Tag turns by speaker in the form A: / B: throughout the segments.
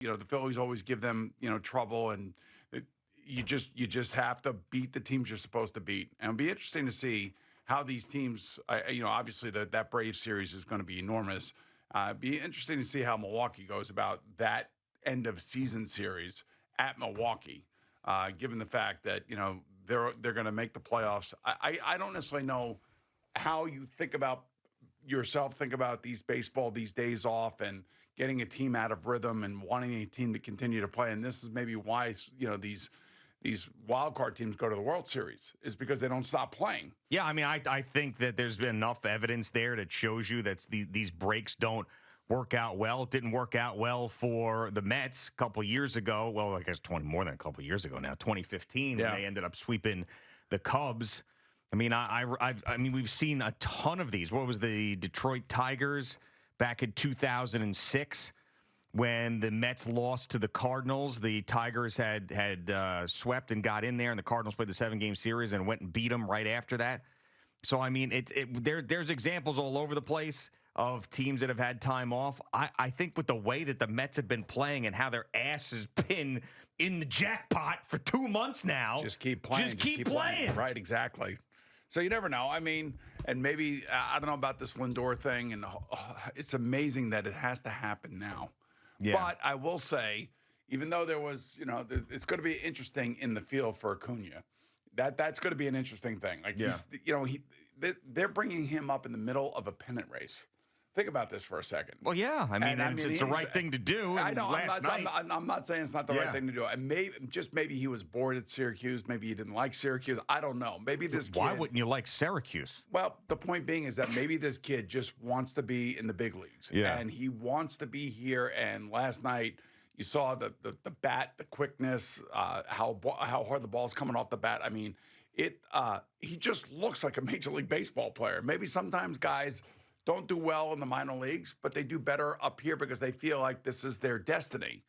A: The Phillies always give them, trouble, and you just have to beat the teams you're supposed to beat. And it'll be interesting to see how these teams, obviously that Braves series is going to be enormous. It'd be interesting to see how Milwaukee goes about that end of season series at Milwaukee, given the fact that they're going to make the playoffs. I don't necessarily know how you think about these days off and getting a team out of rhythm and wanting a team to continue to play. And this is maybe why these wild card teams go to the World Series, is because they don't stop playing.
B: Yeah, I mean, I think that there's been enough evidence there that shows you that these breaks don't work out well. It didn't work out well for the Mets a couple years ago. Well, I guess more than a couple years ago now, 2015, when they ended up sweeping the Cubs. I mean, I mean, we've seen a ton of these. What was the Detroit Tigers back in 2006? When the Mets lost to the Cardinals, the Tigers had swept and got in there, and the Cardinals played the 7-game series and went and beat them right after that. So, I mean, there's examples all over the place of teams that have had time off. I think with the way that the Mets have been playing and how their ass has been in the jackpot for 2 months now.
A: Just keep playing.
B: Just keep playing.
A: Right, exactly. So you never know. I mean, and maybe, I don't know about this Lindor thing, and it's amazing that it has to happen now. Yeah. But I will say, even though there was, it's going to be interesting in the field for Acuña. That's going to be an interesting thing. Like, they're bringing him up in the middle of a pennant race. Think about this for a second.
B: Well, yeah. I mean, it's the right thing to do.
A: I know. I'm not saying it's not the right thing to do. And maybe he was bored at Syracuse. Maybe he didn't like Syracuse. I don't know. Maybe this kid.
B: Why wouldn't you like Syracuse?
A: Well, the point being is that maybe this kid just wants to be in the big leagues. Yeah. And he wants to be here. And last night, you saw the bat, the quickness, how hard the ball's coming off the bat. I mean, he just looks like a Major League Baseball player. Maybe sometimes guys don't do well in the minor leagues, but they do better up here because they feel like this is their destiny.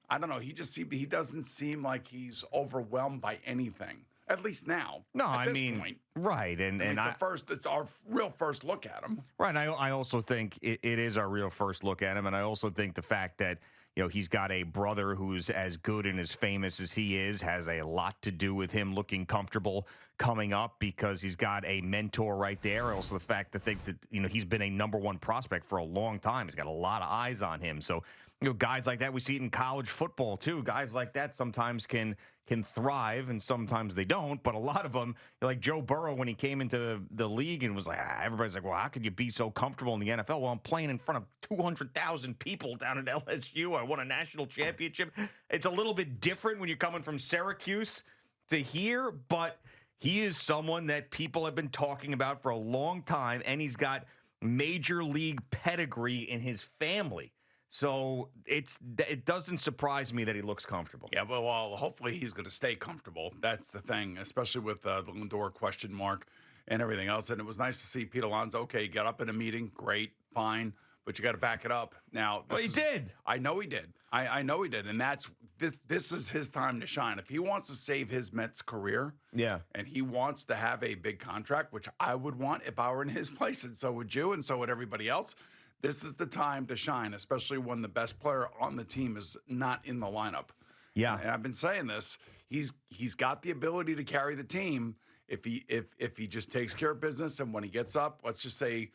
A: I don't know. He doesn't seem like he's overwhelmed by anything, at least now.
B: No, I mean, point. Right. And
A: it's our real first look at him.
B: Right. And I also think it is our real first look at him. And I also think the fact that, he's got a brother who's as good and as famous as he is has a lot to do with him looking comfortable coming up, because he's got a mentor right there. Also, the fact to think that, he's been a number one prospect for a long time. He's got a lot of eyes on him. So, guys like that, we see it in college football too. Guys like that sometimes can thrive and sometimes they don't. But a lot of them, like Joe Burrow, when he came into the league and was like, everybody's like, well, how could you be so comfortable in the NFL? Well, I'm playing in front of 200,000 people down at LSU. I won a national championship. It's a little bit different when you're coming from Syracuse to here, but he is someone that people have been talking about for a long time, and he's got major league pedigree in his family. So it doesn't surprise me that he looks comfortable.
A: Yeah, well, hopefully he's going to stay comfortable. That's the thing, especially with the Lindor question mark and everything else. And it was nice to see Pete Alonso. Okay, he got up in a meeting. Great, fine. But you got to back it up. Now,
B: he did.
A: I know he did. I know he did. And this is his time to shine. If he wants to save his Mets career, and he wants to have a big contract, which I would want if I were in his place, and so would you, and so would everybody else, this is the time to shine, especially when the best player on the team is not in the lineup.
B: Yeah.
A: And I've been saying this. He's got the ability to carry the team if he just takes care of business, and when he gets up, let's just say,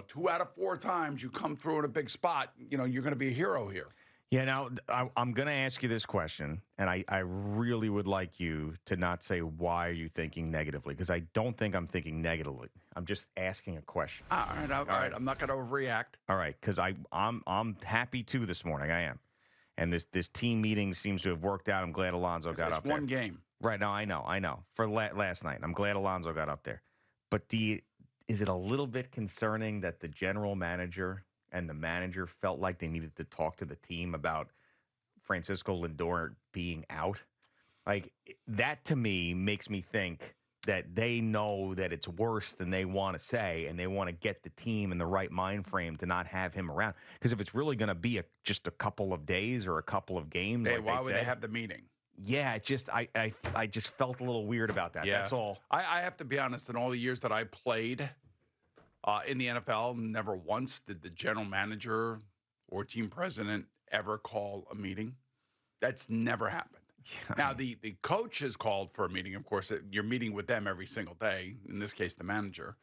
A: 2 out of 4 times you come through in a big spot, you're going to be a hero here.
B: Yeah, now, I'm going to ask you this question, and I really would like you to not say, why are you thinking negatively? Because I don't think I'm thinking negatively. I'm just asking a question.
A: All right. I'm not going to overreact.
B: All right, because I'm happy, too, this morning. I am. And this team meeting seems to have worked out. I'm glad Alonso got up there.
A: It's one game.
B: Right, now, I know. For last night. I'm glad Alonso got up there. But is it a little bit concerning that the general manager and the manager felt like they needed to talk to the team about Francisco Lindor being out? Like, that to me makes me think that they know that it's worse than they want to say, and they want to get the team in the right mind frame to not have him around. Because if it's really going to be just a couple of days or a couple of games,
A: why would they have the meeting?
B: Yeah, I just felt a little weird about that. Yeah. That's all.
A: I have to be honest, in all the years that I played in the NFL, never once did the general manager or team president ever call a meeting. That's never happened. Now, the coach has called for a meeting. Of course, you're meeting with them every single day. In this case, the manager.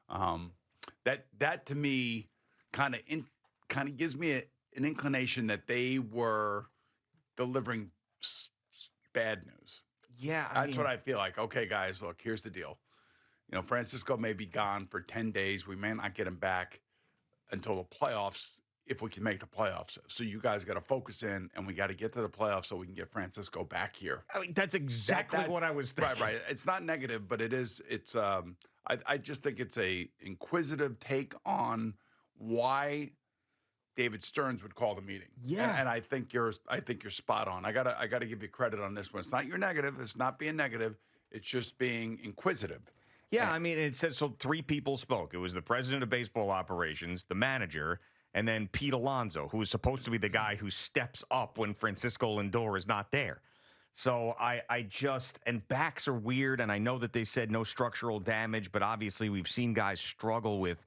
A: That to me kind of gives me an inclination that they were delivering bad news.
B: Yeah,
A: That's what I feel like. Okay, guys, look, here's the deal. Francisco may be gone for 10 days. We may not get him back until the playoffs, if we can make the playoffs. So you guys got to focus in, and we got to get to the playoffs so we can get Francisco back here.
B: I mean, that's exactly what I was thinking.
A: Right. It's not negative, but it is. It's. I just think it's a inquisitive take on why David Stearns would call the meeting.
B: Yeah,
A: and I think you're spot on. I gotta give you credit on this one. It's not your negative. It's not being negative. It's just being inquisitive.
B: Yeah, I mean, it says so 3 people spoke. It was the president of baseball operations, the manager, and then Pete Alonso, who is supposed to be the guy who steps up when Francisco Lindor is not there. So and backs are weird, and I know that they said no structural damage, but obviously we've seen guys struggle with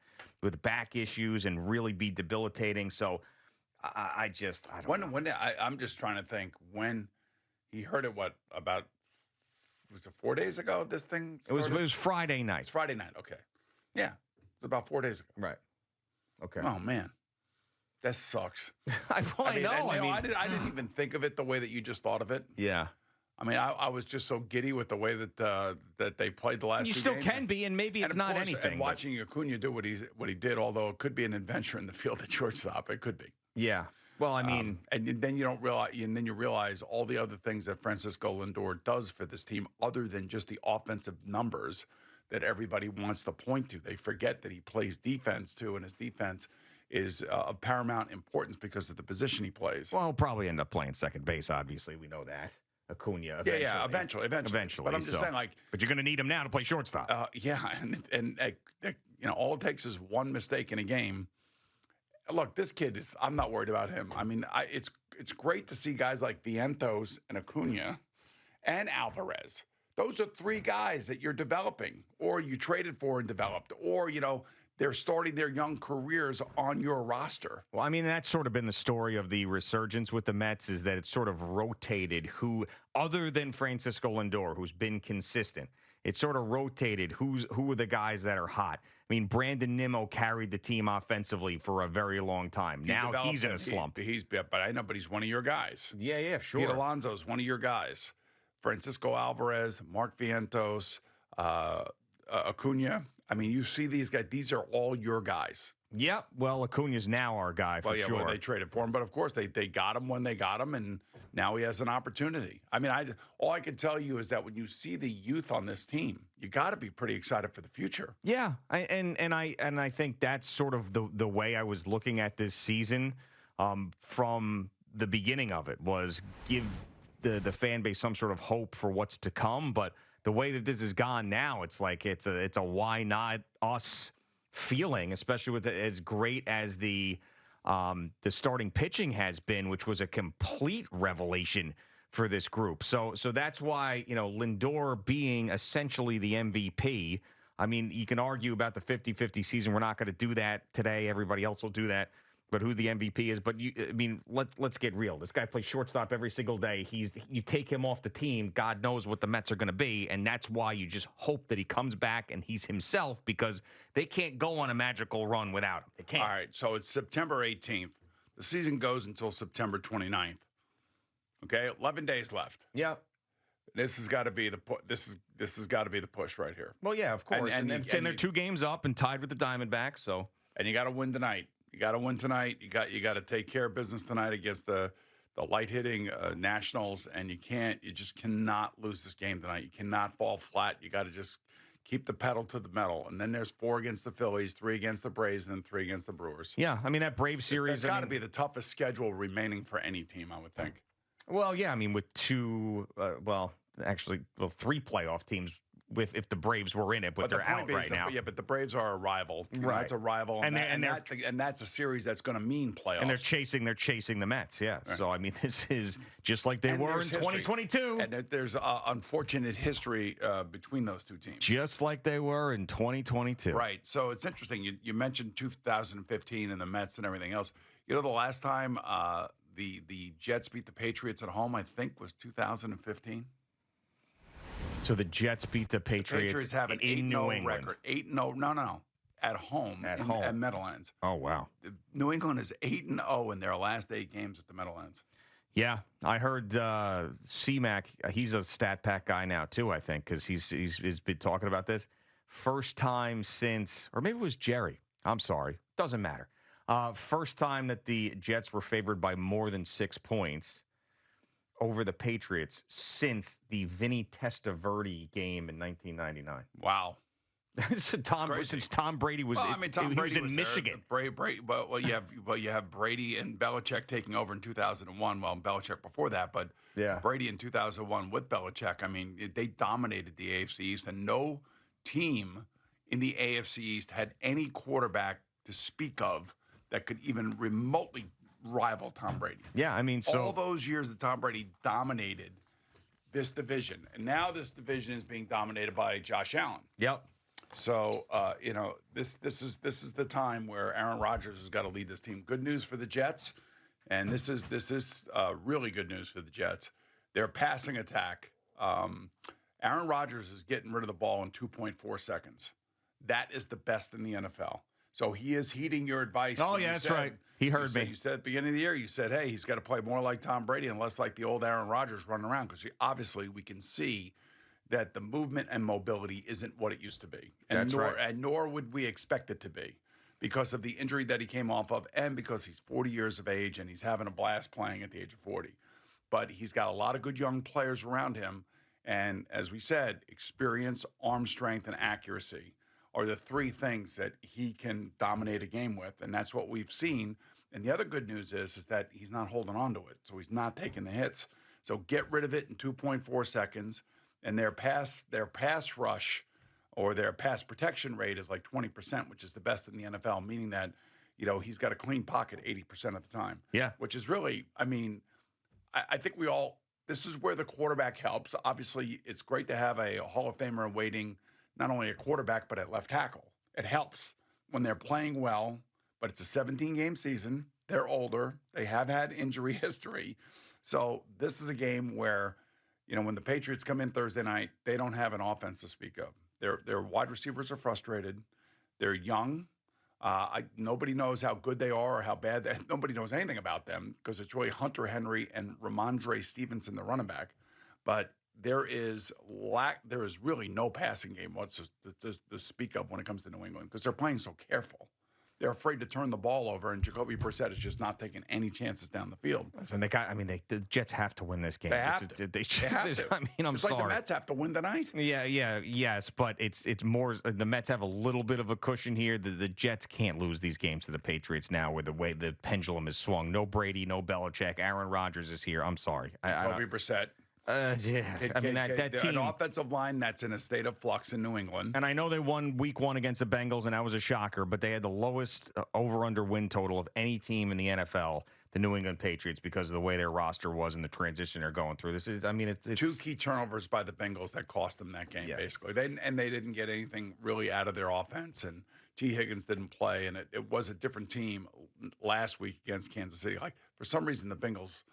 B: back issues and really be debilitating. So I don't know.
A: I'm just trying to think when he heard it. What about? Was it 4 days ago? This thing started?
B: It was Friday night.
A: It's Friday night. Okay, yeah, it's about 4 days ago.
B: Right. Okay.
A: Oh man, that sucks.
B: I know.
A: I didn't even think of it the way that you just thought of it.
B: Yeah.
A: I mean, I was just so giddy with the way that they played the last.
B: You
A: 2
B: still
A: games.
B: can be, and maybe it's not anything.
A: And watching Acuña do what he did, although it could be an adventure in the field at shortstop, it could be.
B: Yeah. Well, I mean,
A: and then you realize all the other things that Francisco Lindor does for this team, other than just the offensive numbers that everybody wants to point to. They forget that he plays defense too, and his defense is of paramount importance because of the position he plays.
B: Well, he'll probably end up playing second base. Obviously, we know that. Acuña.
A: Eventually. But I'm just saying,
B: but you're going to need him now to play shortstop.
A: And all it takes is one mistake in a game. Look, this kid is. I'm not worried about him. I mean, it's great to see guys like Vientos and Acuña and Alvarez. Those are 3 guys that you're developing, or you traded for and developed, or they're starting their young careers on your roster.
B: Well, I mean, that's sort of been the story of the resurgence with the Mets, is that it's sort of rotated who, other than Francisco Lindor, who's been consistent, it sort of rotated who are the guys that are hot. I mean, Brandon Nimmo carried the team offensively for a very long time. Now he's in a slump.
A: But he's one of your guys.
B: Yeah, sure.
A: Pete Alonso's one of your guys. Francisco Alvarez, Mark Vientos, Acuña. I mean, you see these guys. These are all your guys.
B: Yep. Well, Acuña's now our guy for sure.
A: Well, they traded for him, but of course they got him when they got him, and now he has an opportunity. I mean, all I can tell you is that when you see the youth on this team, you got to be pretty excited for the future.
B: Yeah, I think that's sort of the way I was looking at this season from the beginning of it, was give the fan base some sort of hope for what's to come. But the way that this has gone now, it's like it's a why not us feeling, especially with as great as the starting pitching has been, which was a complete revelation for this group. So that's why, Lindor being essentially the MVP. I mean, you can argue about the 50-50 season. We're not going to do that today. Everybody else will do that. But who the MVP is, let's get real. This guy plays shortstop every single day. You take him off the team, God knows what the Mets are going to be, and that's why you just hope that he comes back and he's himself, because they can't go on a magical run without him. They can't.
A: All right, so it's September 18th. The season goes until September 29th. Okay, 11 days left.
B: Yeah.
A: This has got to be the this has got to be the push right here.
B: Well, yeah, of course. And they're 2 games up and tied with the Diamondbacks, so.
A: And you got to win tonight. You got to win tonight. You got to take care of business tonight against the light hitting Nationals, and you just cannot lose this game tonight. You cannot fall flat. You got to just keep the pedal to the metal. And then there's 4 against the Phillies, 3 against the Braves, and then 3 against the Brewers.
B: Yeah, I mean that Braves series.
A: That's got to be the toughest schedule remaining for any team, I would think.
B: Well, yeah, I mean with 3 playoff teams. If the Braves were in it, but they're out right now.
A: Yeah, but the Braves are a rival.
B: Right,
A: it's a rival, and that's a series that's going to mean playoffs.
B: And they're chasing the Mets. Yeah. Right. So I mean, this is just like they were in 2022.
A: And there's unfortunate history between those 2 teams.
B: Just like they were in 2022.
A: Right. So it's interesting. You mentioned 2015 and the Mets and everything else. The last time the Jets beat the Patriots at home, I think, was 2015.
B: So the Jets beat the Patriots,
A: Patriots have an
B: in New
A: 8-0
B: England.
A: record. 8-0, no. At home
B: At
A: at
B: home.
A: Meadowlands.
B: Oh, wow.
A: New England is 8-0 in their last 8 games at the Meadowlands.
B: Yeah, I heard C-Mac, he's a stat pack guy now too, I think, because he's been talking about this. First time since, or maybe it was Jerry. I'm sorry. Doesn't matter. First time that the Jets were favored by more than 6 points over the Patriots since the Vinny Testaverde game in 1999.
A: Wow.
B: Since Tom Brady was,
A: Tom Brady
B: was in Michigan.
A: Brady, you have Brady and Belichick taking over in 2001. Well, Belichick before that, but
B: Yeah.
A: Brady in 2001 with Belichick. I mean, they dominated the AFC East, and no team in the AFC East had any quarterback to speak of that could even remotely rival Tom Brady.
B: Yeah, I mean, so
A: all those years that Tom Brady dominated this division, and now this division is being dominated by Josh Allen.
B: Yep.
A: So this is the time where Aaron Rodgers has got to lead this team. Good news for the Jets, and this is really good news for the Jets. Their passing attack. Aaron Rodgers is getting rid of the ball in 2.4 seconds. That is the best in the NFL. So he is heeding your advice.
B: Oh yeah, that's right. He heard me.
A: You said at the beginning of the year, you said, hey, he's got to play more like Tom Brady and less like the old Aaron Rodgers running around, because obviously we can see that the movement and mobility isn't what it used to be. And nor would we expect it to be, because of the injury that he came off of, and because he's 40 years of age and he's having a blast playing at the age of 40. But he's got a lot of good young players around him. And as we said, experience, arm strength, and accuracy are the 3 things that he can dominate a game with. And that's what we've seen. And the other good news is that he's not holding on to it. So he's not taking the hits. So get rid of it in 2.4 seconds. And their pass rush or their pass protection rate is like 20%, which is the best in the NFL, meaning that, he's got a clean pocket 80% of the time.
B: Yeah.
A: Which is really, I mean, I think this is where the quarterback helps. Obviously, it's great to have a Hall of Famer in waiting, not only a quarterback, but at left tackle. It helps when they're playing well, but it's a 17-game season. They're older. They have had injury history. So this is a game where, when the Patriots come in Thursday night, they don't have an offense to speak of. Their wide receivers are frustrated. They're young. Nobody knows how good they are or how bad nobody knows anything about them, because it's really Hunter Henry and Ramondre Stevenson, the running back. But there is really no passing game to speak of when it comes to New England, because they're playing so careful. They're afraid to turn the ball over, and Jacoby Brissett is just not taking any chances down the field.
B: And the Jets have to win this game.
A: They have to.
B: They have to. I mean, I'm
A: it's
B: sorry.
A: like the Mets have to win tonight.
B: Yes, but it's more. The Mets have a little bit of a cushion here. The Jets can't lose these games to the Patriots now, with the way the pendulum is swung. No Brady, no Belichick. Aaron Rodgers is here. I'm sorry.
A: Jacoby Brissett.
B: Yeah. That team,
A: an offensive line that's in a state of flux in New England.
B: And I know they won week 1 against the Bengals, and that was a shocker, but they had the lowest over-under win total of any team in the NFL, the New England Patriots, because of the way their roster was and the transition they're going through. It's
A: 2 key turnovers by the Bengals that cost them that game, basically. They didn't get anything really out of their offense, and T. Higgins didn't play, and it was a different team last week against Kansas City. Like, for some reason, the Bengals,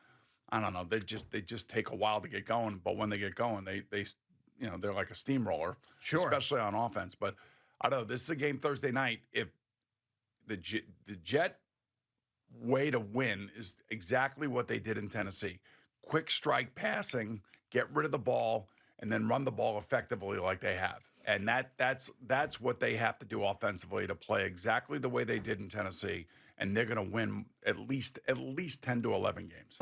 A: I don't know. They just take a while to get going, but when they get going, they're like a steamroller, especially on offense. But I don't know. This is a game Thursday night. If the Jet way to win is exactly what they did in Tennessee: quick strike passing, get rid of the ball, and then run the ball effectively like they have. And that's what they have to do offensively to play exactly the way they did in Tennessee. And they're going to win at least 10 to 11 games.